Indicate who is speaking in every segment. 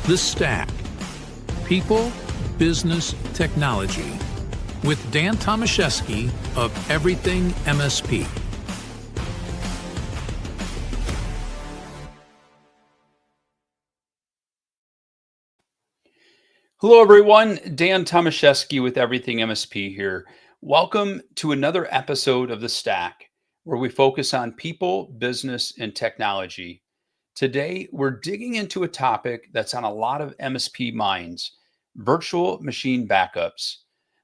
Speaker 1: The Stack. People, Business, Technology. With Dan Tomaszewski of Everything MSP.
Speaker 2: Hello, everyone. Dan Tomaszewski with Everything MSP here. Welcome to another episode of The Stack, where we focus on people, business, and technology. Today, we're digging into a topic that's on a lot of MSP minds: virtual machine backups.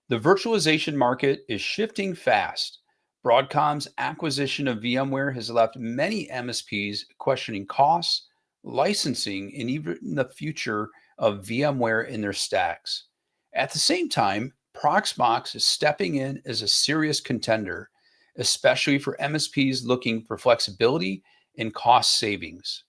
Speaker 2: The virtualization market is shifting fast. Broadcom's acquisition of VMware has left many MSPs questioning costs, licensing, and even the future of VMware in their stacks. At the same time, Proxmox is stepping in as a serious contender, especially for MSPs looking for flexibility and cost savings.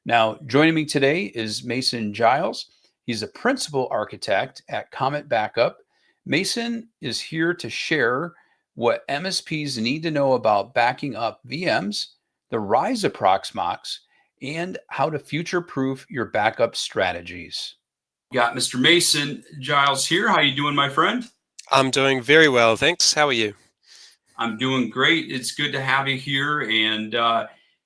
Speaker 2: Now, joining me today is Mason Giles. He's a principal architect at Comet Backup. Mason is here to share what MSPs need to know about backing up VMs, the rise of Proxmox, and how to future-proof your backup strategies. Got Mr. Mason Giles here. How you doing, my friend?
Speaker 3: I'm doing very well, thanks. How are you?
Speaker 2: I'm doing great. It's good to have you here, and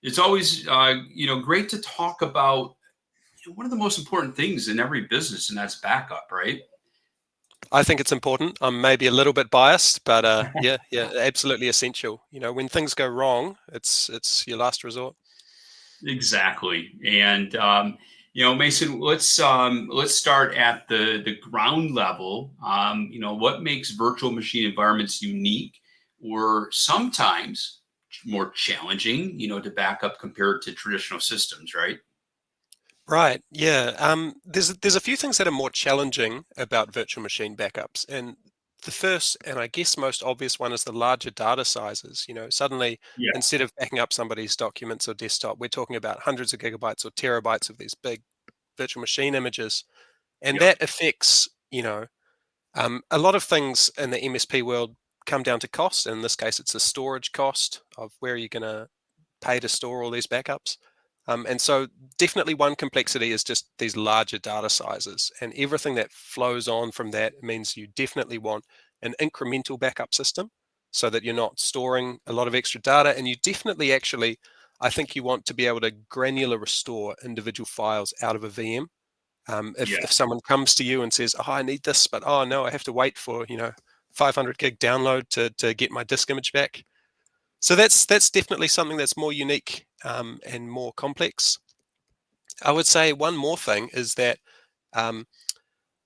Speaker 2: it's always great to talk about one of the most important things in every business, and that's backup, right?
Speaker 3: I think it's important. I'm maybe a little bit biased, but yeah, absolutely essential. You know, when things go wrong, it's your last resort.
Speaker 2: Exactly. And Mason, let's start at the ground level. What makes virtual machine environments unique, or sometimes more challenging, to back up compared to traditional systems, right?
Speaker 3: Right. Yeah. There's a few things that are more challenging about virtual machine backups, and the first, and I guess most obvious one, is the larger data sizes. You know, suddenly
Speaker 2: Yeah.
Speaker 3: instead of backing up somebody's documents or desktop, we're talking about hundreds of gigabytes or terabytes of these big virtual machine images, and
Speaker 2: Yep.
Speaker 3: that affects, a lot of things in the MSP world come down to cost. In this case, it's the storage cost of where you're going to pay to store all these backups. And so definitely one complexity is just these larger data sizes, and everything that flows on from that means you definitely want an incremental backup system so that you're not storing a lot of extra data. And you definitely actually, I think you want to be able to granular restore individual files out of a VM. If
Speaker 2: Yeah.
Speaker 3: someone comes to you and says, "Oh, I need this, but oh no, I have to wait for 500 gig download to get my disk image back." So that's definitely something that's more unique and more complex. I would say one more thing is that um,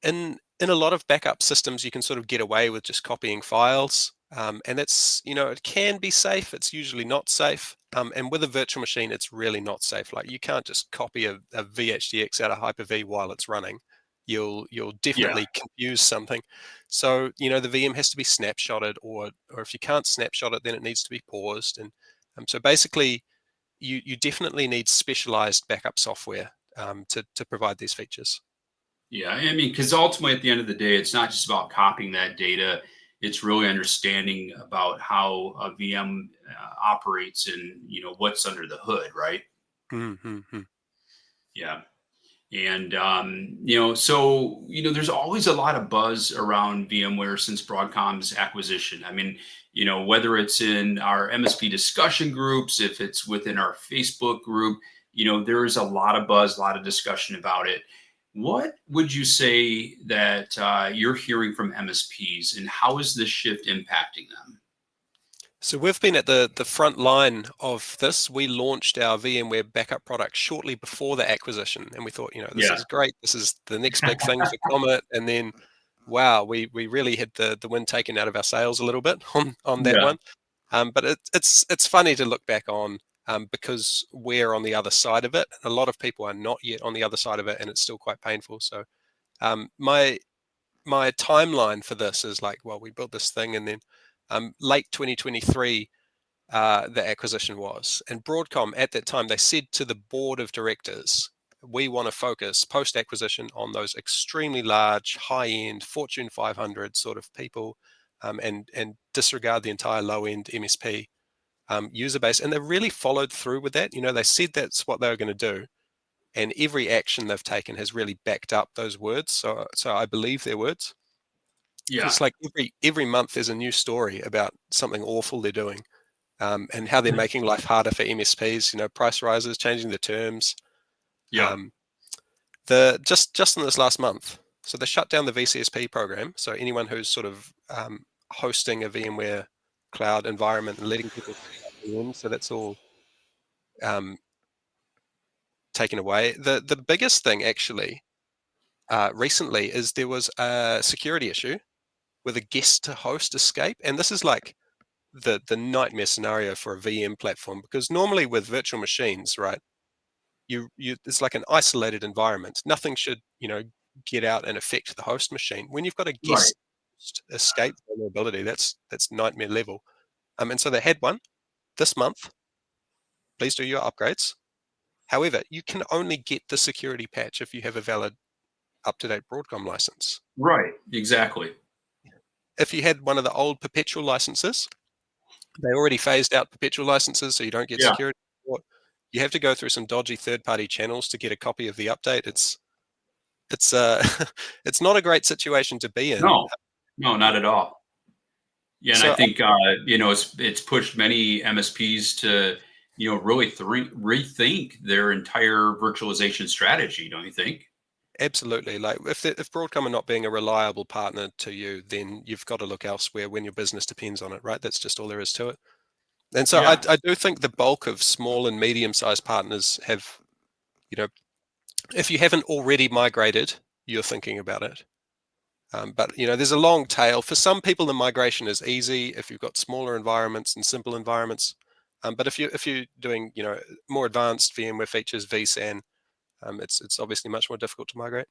Speaker 3: in a lot of backup systems, you can sort of get away with just copying files, and that's it can be safe. It's usually not safe. And with a virtual machine, it's really not safe. Like, you can't just copy a VHDX out of Hyper-V while it's running. You'll
Speaker 2: Yeah.
Speaker 3: definitely confuse something. So the VM has to be snapshotted, or if you can't snapshot it, then it needs to be paused. And so basically, you definitely need specialized backup software to provide these features.
Speaker 2: Yeah, I mean, because ultimately, at the end of the day, it's not just about copying that data. It's really understanding about how a VM operates and what's under the hood, right?
Speaker 3: Mm-hmm.
Speaker 2: Yeah, and there's always a lot of buzz around VMware since Broadcom's acquisition. I mean, whether it's in our MSP discussion groups, if it's within our Facebook group, there is a lot of buzz, a lot of discussion about it. What would you say that you're hearing from MSPs, and how is this shift impacting them?
Speaker 3: So we've been at the front line of this. We launched our VMware backup product shortly before the acquisition, and we thought, this
Speaker 2: Yeah.
Speaker 3: is great. This is the next big thing for Comet. And then, wow, we really had the wind taken out of our sails a little bit on that
Speaker 2: Yeah.
Speaker 3: one. But it's funny to look back on, because we're on the other side of it. A lot of people are not yet on the other side of it, and it's still quite painful. So my timeline for this is like, well, we built this thing, and then late 2023, the acquisition was. And Broadcom at that time, they said to the board of directors, we want to focus post-acquisition on those extremely large, high-end Fortune 500 sort of people, and disregard the entire low-end MSP user base. And they really followed through with that. They said that's what they were going to do. and every action they've taken has really backed up those words. So I believe their words.
Speaker 2: Yeah.
Speaker 3: It's like every month there's a new story about something awful they're doing, and how they're making life harder for MSPs. Price rises, changing the terms.
Speaker 2: Yeah.
Speaker 3: Just in this last month, so they shut down the VCSP program. So anyone who's sort of hosting a VMware cloud environment and letting people in, so that's all taken away. The biggest thing actually recently is there was a security issue with a guest to host escape, and this is like the nightmare scenario for a VM platform, because normally with virtual machines, right, you it's like an isolated environment. Nothing should get out and affect the host machine. When you've got a guest escape vulnerability, that's nightmare level. And so they had one this month. Please do your upgrades. However, you can only get the security patch if you have a valid, up-to-date Broadcom license.
Speaker 2: Right. Exactly.
Speaker 3: If you had one of the old perpetual licenses, they already phased out perpetual licenses, so you don't get security support. You have to go through some dodgy third-party channels to get a copy of the update. It's it's not a great situation to be in.
Speaker 2: No, not at all. Yeah, and I
Speaker 3: So
Speaker 2: think it's pushed many MSPs to really rethink their entire virtualization strategy. Don't you think?
Speaker 3: absolutely, like if Broadcom are not being a reliable partner to you, then you've got to look elsewhere when your business depends on it, right? That's just all there is to it. And so
Speaker 2: Yeah.
Speaker 3: I do think the bulk of small and medium-sized partners have, if you haven't already migrated, you're thinking about it. But there's a long tail. For some people, the migration is easy if you've got smaller environments and simple environments. But if you're doing more advanced VMware features, vSAN, it's obviously much more difficult to migrate.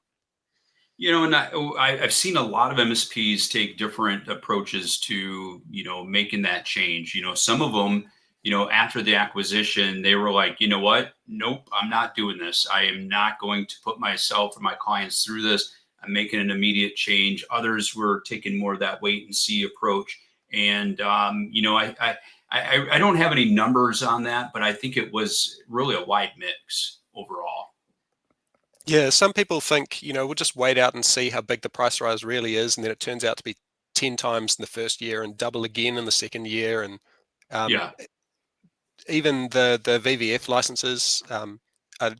Speaker 2: And I've seen a lot of MSPs take different approaches to, making that change. Some of them, after the acquisition, they were like, you know what? Nope, I'm not doing this. I am not going to put myself or my clients through this. I'm making an immediate change. Others were taking more of that wait and see approach. And, I don't have any numbers on that, but I think it was really a wide mix overall.
Speaker 3: Yeah, some people think, we'll just wait out and see how big the price rise really is, and then it turns out to be 10 times in the first year and double again in the second year. And even the VVF licenses,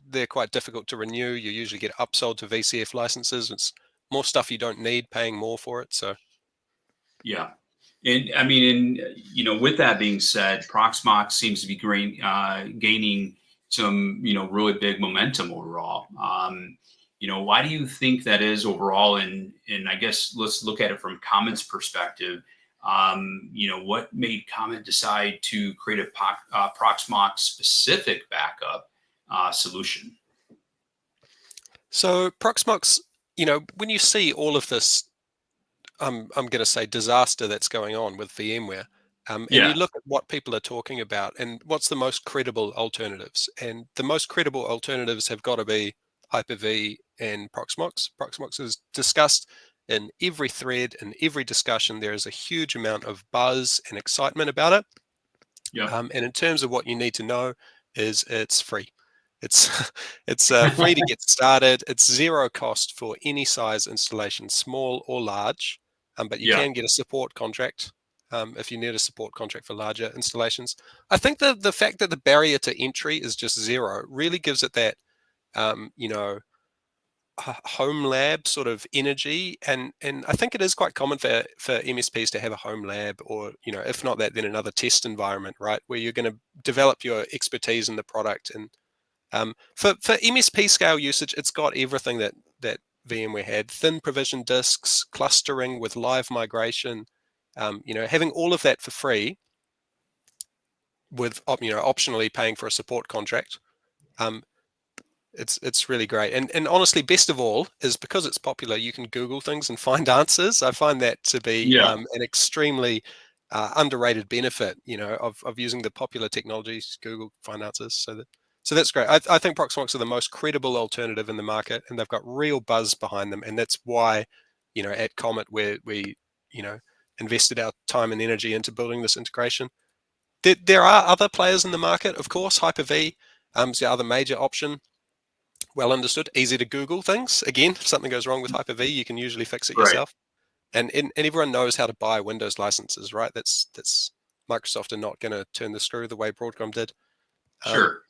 Speaker 3: they're quite difficult to renew. You usually get upsold to VCF licenses. It's more stuff you don't need, paying more for it. So
Speaker 2: yeah. And I mean, with that being said, Proxmox seems to be gaining some, really big momentum overall. Why do you think that is overall? And I guess let's look at it from Comet's perspective. What made Comet decide to create a Proxmox specific backup solution?
Speaker 3: So Proxmox, when you see all of this, I'm going to say disaster that's going on with VMware, and you look at what people are talking about and what's the most credible alternatives, and the most credible alternatives have got to be Hyper-V and Proxmox. Proxmox is discussed in every thread, in every discussion. There is a huge amount of buzz and excitement about it. And in terms of what you need to know is it's free. It's free to get started. It's zero cost for any size installation, small or large. But you can get a support contract if you need a support contract for larger installations. I think the fact that the barrier to entry is just zero really gives it that, home lab sort of energy, and I think it is quite common for MSPs to have a home lab, or if not that, then another test environment, right, where you're going to develop your expertise in the product. And for MSP scale usage, it's got everything that VMware had: thin provision disks, clustering with live migration, having all of that for free, with optionally paying for a support contract. It's really great. And honestly, best of all is because it's popular, you can Google things and find answers. I find that to be an extremely underrated benefit, of using the popular technologies to Google, find answers. So that's great. I think Proxmox are the most credible alternative in the market, and they've got real buzz behind them. And that's why, at Comet, where we, invested our time and energy into building this integration. There are other players in the market, of course. Hyper-V is the other major option. well understood, easy to Google things. Again, if something goes wrong with Hyper-V, you can usually fix it
Speaker 2: Right.
Speaker 3: yourself. And everyone knows how to buy Windows licenses, right? That's Microsoft are not going to turn the screw the way Broadcom did.
Speaker 2: Sure.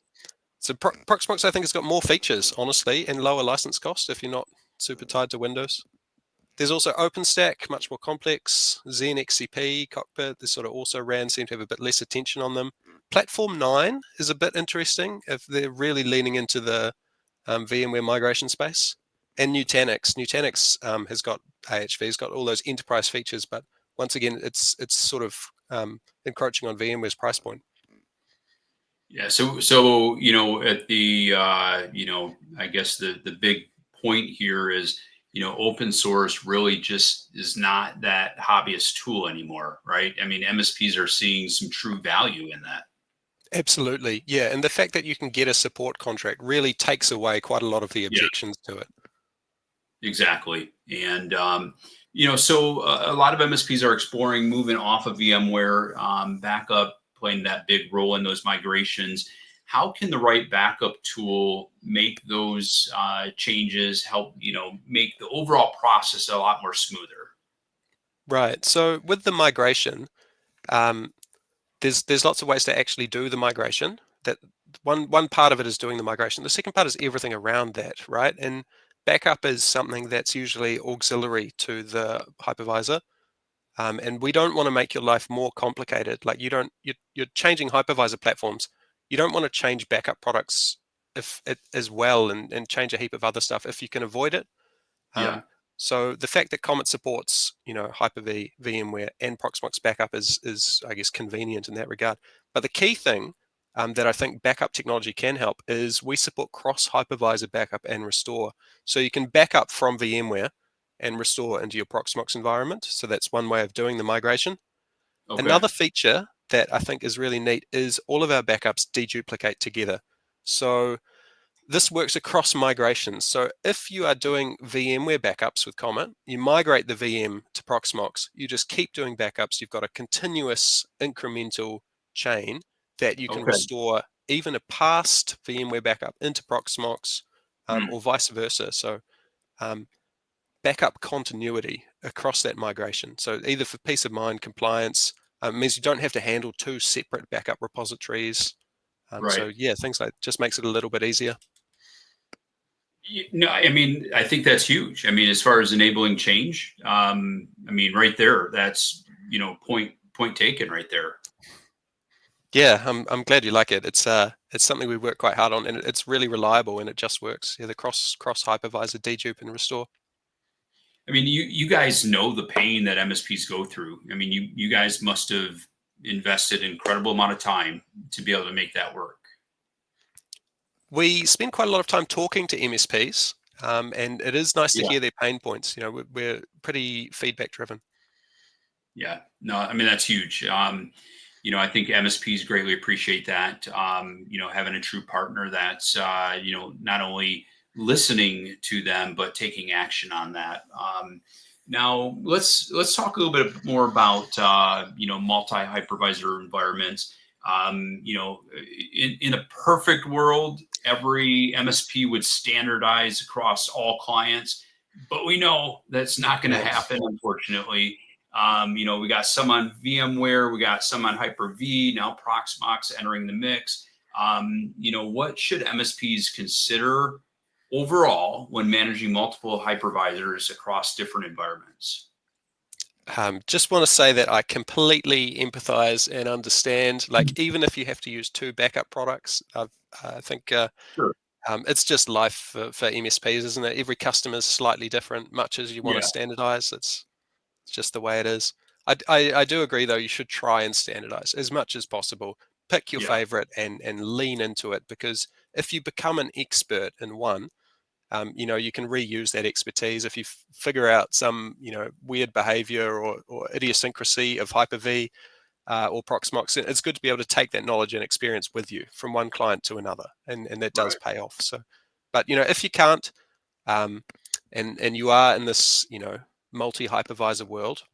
Speaker 3: So Proxmox, I think, has got more features, honestly, and lower license cost if you're not super tied to Windows. There's also OpenStack, much more complex. XCP, Cockpit, this sort of also ran, seem to have a bit less attention on them. Platform 9 is a bit interesting if they're really leaning into the VMware migration space. And Nutanix. Nutanix has got AHV, has got all those enterprise features, but once again, it's sort of encroaching on VMware's price point.
Speaker 2: Yeah. So at the I guess the big point here is open source really just is not that hobbyist tool anymore, right? I mean, MSPs are seeing some true value in that.
Speaker 3: Absolutely, yeah. And the fact that you can get a support contract really takes away quite a lot of the
Speaker 2: Yeah,
Speaker 3: objections to it.
Speaker 2: exactly. And so a lot of MSPs are exploring moving off of VMware, backup playing that big role in those migrations. How can the right backup tool make those changes, help make the overall process a lot more smoother?
Speaker 3: Right. So with the migration, um, there's lots of ways to actually do the migration. That one part of it is doing the migration. The second part is everything around that, right? And backup is something that's usually auxiliary to the hypervisor. And we don't want to make your life more complicated. Like you're changing hypervisor platforms. You don't want to change backup products if it as well and change a heap of other stuff if you can avoid it.
Speaker 2: Yeah.
Speaker 3: So the fact that Comet supports, Hyper-V, VMware, and Proxmox backup is I guess convenient in that regard. But the key thing that I think backup technology can help is we support cross-hypervisor backup and restore. So you can back up from VMware and restore into your Proxmox environment. So that's one way of doing the migration.
Speaker 2: Okay.
Speaker 3: Another feature that I think is really neat is all of our backups deduplicate together. So this works across migrations. So if you are doing VMware backups with Comet, you migrate the VM to Proxmox, you just keep doing backups. You've got a continuous incremental chain that you can
Speaker 2: Okay.
Speaker 3: restore even a past VMware backup into Proxmox
Speaker 2: Hmm.
Speaker 3: or vice versa. So um, backup continuity across that migration. So either for peace of mind, compliance, means you don't have to handle two separate backup repositories.
Speaker 2: Right.
Speaker 3: So yeah, things like just makes it a little bit easier.
Speaker 2: No, I mean, I think that's huge. I mean, as far as enabling change, I mean, right there, that's point taken right there.
Speaker 3: Yeah, I'm glad you like it. It's something we work quite hard on, and it's really reliable, and it just works. Yeah, the cross hypervisor, dedupe, and restore.
Speaker 2: I mean, you guys know the pain that MSPs go through. I mean, you guys must have invested an incredible amount of time to be able to make that work.
Speaker 3: We spend quite a lot of time talking to MSPs, and it is nice to
Speaker 2: Yeah.
Speaker 3: hear their pain points. We're pretty feedback driven.
Speaker 2: Yeah. No, I mean, that's huge. I think MSPs greatly appreciate that. Having a true partner that's, not only listening to them, but taking action on that. Now let's talk a little bit more about, multi-hypervisor environments. In a perfect world, every MSP would standardize across all clients, but we know that's not going to happen, unfortunately. We got some on VMware, we got some on Hyper-V, now Proxmox entering the mix. What should MSPs consider overall when managing multiple hypervisors across different environments?
Speaker 3: Just want to say that I completely empathize and understand. Like, even if you have to use two backup products, I think
Speaker 2: Sure.
Speaker 3: it's just life for MSPs, isn't it? Every customer is slightly different. Much as you want to
Speaker 2: Yeah.
Speaker 3: standardize, it's just the way it is. I do agree, though, you should try and standardize as much as possible. Pick your
Speaker 2: Yeah.
Speaker 3: favorite and lean into it, because if you become an expert in one, you can reuse that expertise. If you figure out some, weird behavior or idiosyncrasy of Hyper-V or Proxmox, it's good to be able to take that knowledge and experience with you from one client to another, and that does
Speaker 2: Right.
Speaker 3: pay off. So, but if you can't, um, and you are in this, multi-hypervisor world,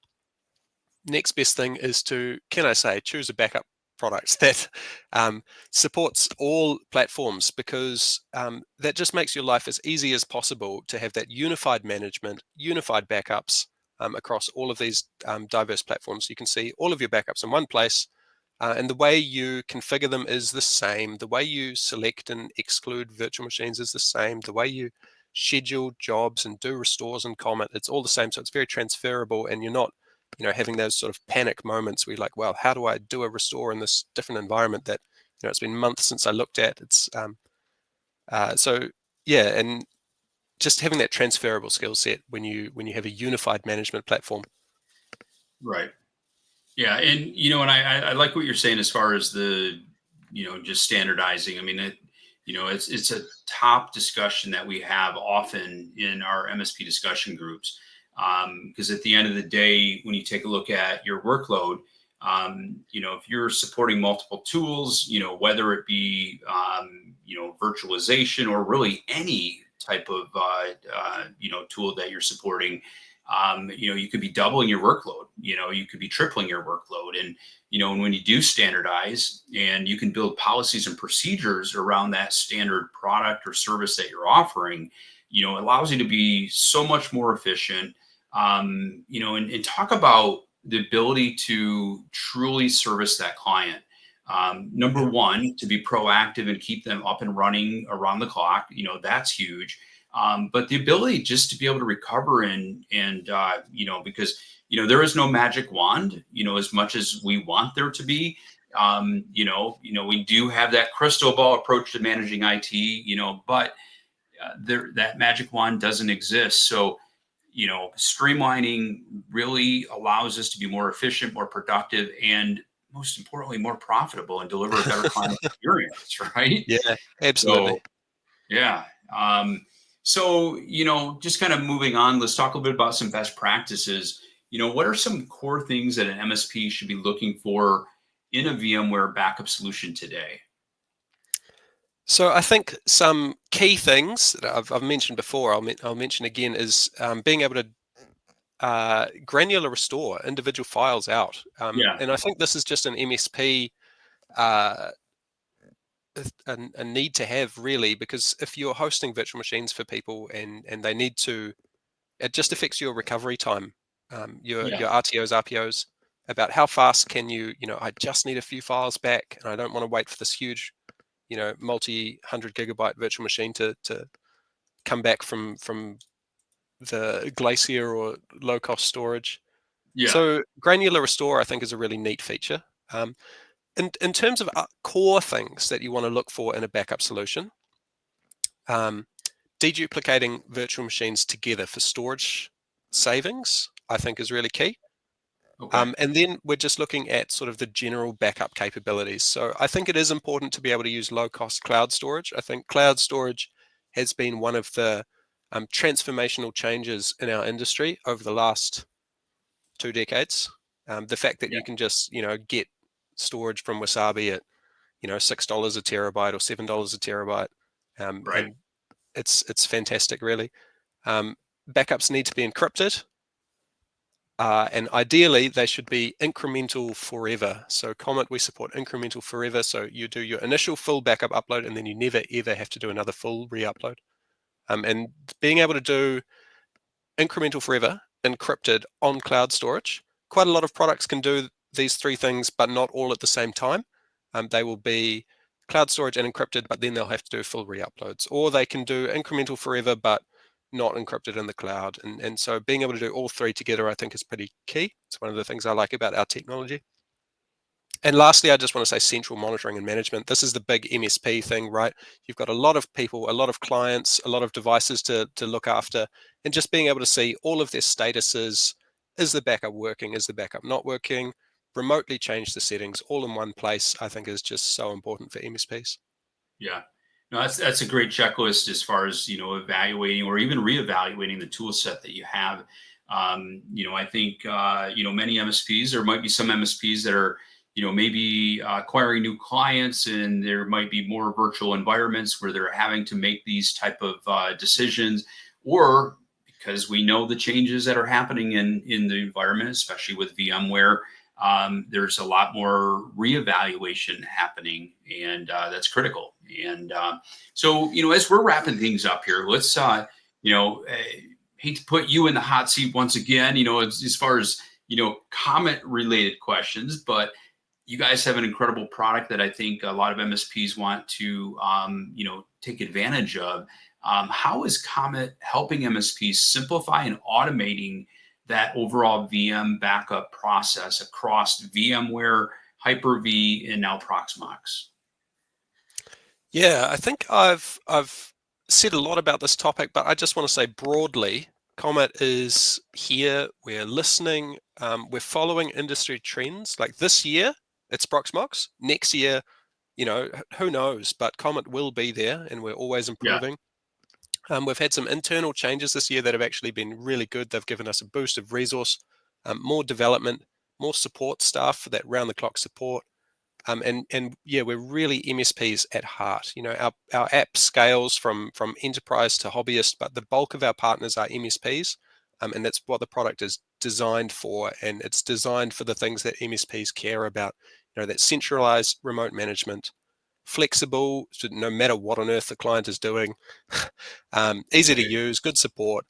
Speaker 3: next best thing is to, can I say, choose a backup product that supports all platforms, because that just makes your life as easy as possible to have that unified management, unified backups across all of these diverse platforms. You can see all of your backups in one place, and the way you configure them is the same. The way you select and exclude virtual machines is the same. The way you schedule jobs and do restores in Comet, it's all the same. So it's very transferable, and you're not, having those sort of panic moments where you're like, well, how do I do a restore in this different environment that, it's been months since I looked at? It's so yeah, and just having that transferable skill set when you have a unified management platform.
Speaker 2: Right. Yeah, and and I like what you're saying as far as the, just standardizing. I mean, it's a top discussion that we have often in our MSP discussion groups, because at the end of the day, when you take a look at your workload, if you're supporting multiple tools, whether it be virtualization or really any type of tool that you're supporting, you could be doubling your workload, you could be tripling your workload. And, and when you do standardize and you can build policies and procedures around that standard product or service that you're offering, it allows you to be so much more efficient, and talk about the ability to truly service that client. Number one, to be proactive and keep them up and running around the clock, that's huge. But the ability just to be able to recover and because there is no magic wand, as much as we want there to be. We do have that crystal ball approach to managing IT, but that magic wand doesn't exist. So streamlining really allows us to be more efficient, more productive, and most importantly, more profitable and deliver a better client experience, right?
Speaker 3: Yeah, absolutely.
Speaker 2: So, yeah. Just kind of moving on, let's talk a little bit about some best practices. What are some core things that an MSP should be looking for in a VMware backup solution today?
Speaker 3: So I think some key things that I've mentioned before, I'll mention again, is being able to granular restore individual files out.
Speaker 2: Yeah.
Speaker 3: And I think this is just an MSP a need to have, really, because if you're hosting virtual machines for people and they need to, it just affects your recovery time, your
Speaker 2: Yeah.
Speaker 3: RTOs, RPOs, about how fast can you, I just need a few files back and I don't want to wait for this huge, multi-100 gigabyte virtual machine to come back from the Glacier or low cost storage.
Speaker 2: Yeah.
Speaker 3: So granular restore, I think, is a really neat feature. In terms of core things that you want to look for in a backup solution, deduplicating virtual machines together for storage savings, I think, is really key.
Speaker 2: Okay.
Speaker 3: And then we're just looking at sort of the general backup capabilities. So I think it is important to be able to use low-cost cloud storage. I think cloud storage has been one of the transformational changes in our industry over the last 2 decades. The fact that
Speaker 2: Yeah.
Speaker 3: you can just, get storage from Wasabi at, $6 a terabyte or $7 a terabyte,
Speaker 2: Right.
Speaker 3: and it's fantastic, really. Backups need to be encrypted. And ideally, they should be incremental forever. So Comet, we support incremental forever. So you do your initial full backup upload, and then you never, ever have to do another full re-upload. And being able to do incremental forever, encrypted on cloud storage, quite a lot of products can do these three things, but not all at the same time. They will be cloud storage and encrypted, but then they'll have to do full re-uploads. Or they can do incremental forever, but not encrypted in the cloud. And so being able to do all three together, I think, is pretty key. It's one of the things I like about our technology. And lastly, I just want to say central monitoring and management. This is the big MSP thing, right? You've got a lot of people, a lot of clients, a lot of devices to look after, and just being able to see all of their statuses. Is the backup working? Is the backup not working? Remotely change the settings all in one place, I think, is just so important for MSPs.
Speaker 2: Yeah. No, that's a great checklist as far as, evaluating or even reevaluating the tool set that you have. I think, many MSPs, there might be some MSPs that are, maybe acquiring new clients, and there might be more virtual environments where they're having to make these type of decisions, or because we know the changes that are happening in the environment, especially with VMware, there's a lot more reevaluation happening, and that's critical. And so, as we're wrapping things up here, let's, hate to put you in the hot seat once again, as far as, Comet related questions, but you guys have an incredible product that I think a lot of MSPs want to, take advantage of. How is Comet helping MSPs simplify and automating that overall VM backup process across VMware, Hyper-V, and now Proxmox?
Speaker 3: Yeah, I think I've said a lot about this topic, but I just want to say broadly, Comet is here. We're listening. We're following industry trends. Like this year, it's Proxmox. Next year, who knows? But Comet will be there, and we're always improving. We've had some internal changes this year that have actually been really good. They've given us a boost of resource, more development, more support staff for that round-the-clock support. And yeah, we're really MSPs at heart. Our app scales from enterprise to hobbyist, but the bulk of our partners are MSPs, and that's what the product is designed for. And it's designed for the things that MSPs care about. That centralized remote management, flexible, so no matter what on earth the client is doing, easy to use, good support,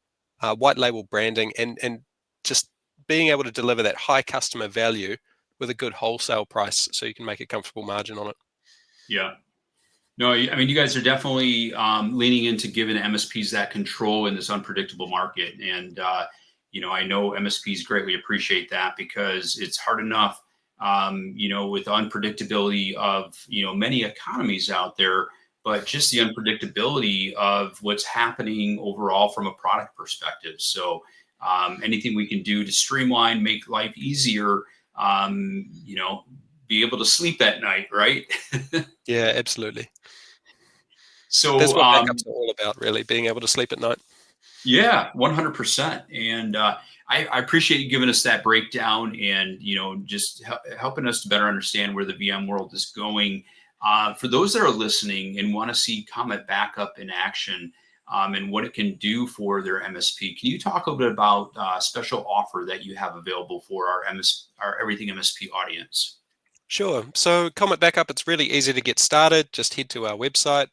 Speaker 3: white label branding, and just being able to deliver that high customer value with a good wholesale price so you can make a comfortable margin on it.
Speaker 2: Yeah. No, I mean, you guys are definitely leaning into giving MSPs that control in this unpredictable market. And, I know MSPs greatly appreciate that, because it's hard enough, with unpredictability of, many economies out there, but just the unpredictability of what's happening overall from a product perspective. So anything we can do to streamline, make life easier, be able to sleep at night, right?
Speaker 3: Yeah, absolutely.
Speaker 2: So
Speaker 3: that's what backups are all about, really, being able to sleep at night.
Speaker 2: Yeah, 100%. And I appreciate you giving us that breakdown, and just helping us to better understand where the VM world is going. For those that are listening and want to see Comet Backup in action, and what it can do for their MSP, can you talk a little bit about a special offer that you have available for our Everything MSP audience?
Speaker 3: Sure. So Comet Backup, it's really easy to get started. Just head to our website.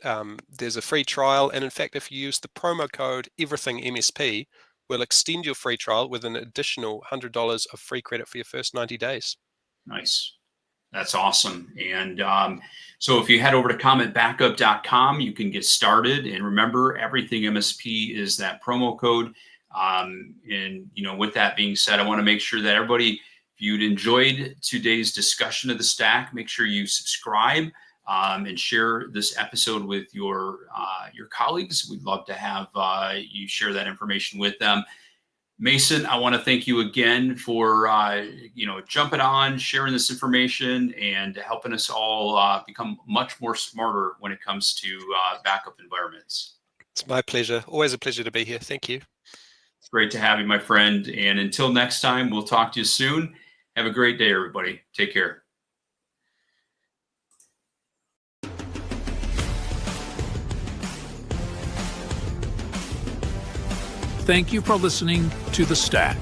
Speaker 3: There's a free trial. And in fact, if you use the promo code EverythingMSP, we'll extend your free trial with an additional $100 of free credit for your first 90 days.
Speaker 2: Nice. That's awesome. And so if you head over to cometbackup.com, you can get started. And remember, Everything MSP is that promo code. And, with that being said, I want to make sure that everybody, if you'd enjoyed today's discussion of the stack, make sure you subscribe and share this episode with your colleagues. We'd love to have you share that information with them. Mason, I want to thank you again for jumping on, sharing this information, and helping us all become much more smarter when it comes to backup environments.
Speaker 3: It's my pleasure. Always a pleasure to be here. Thank you.
Speaker 2: It's great to have you, my friend. And until next time, we'll talk to you soon. Have a great day, everybody. Take care.
Speaker 1: Thank you for listening to The Stack.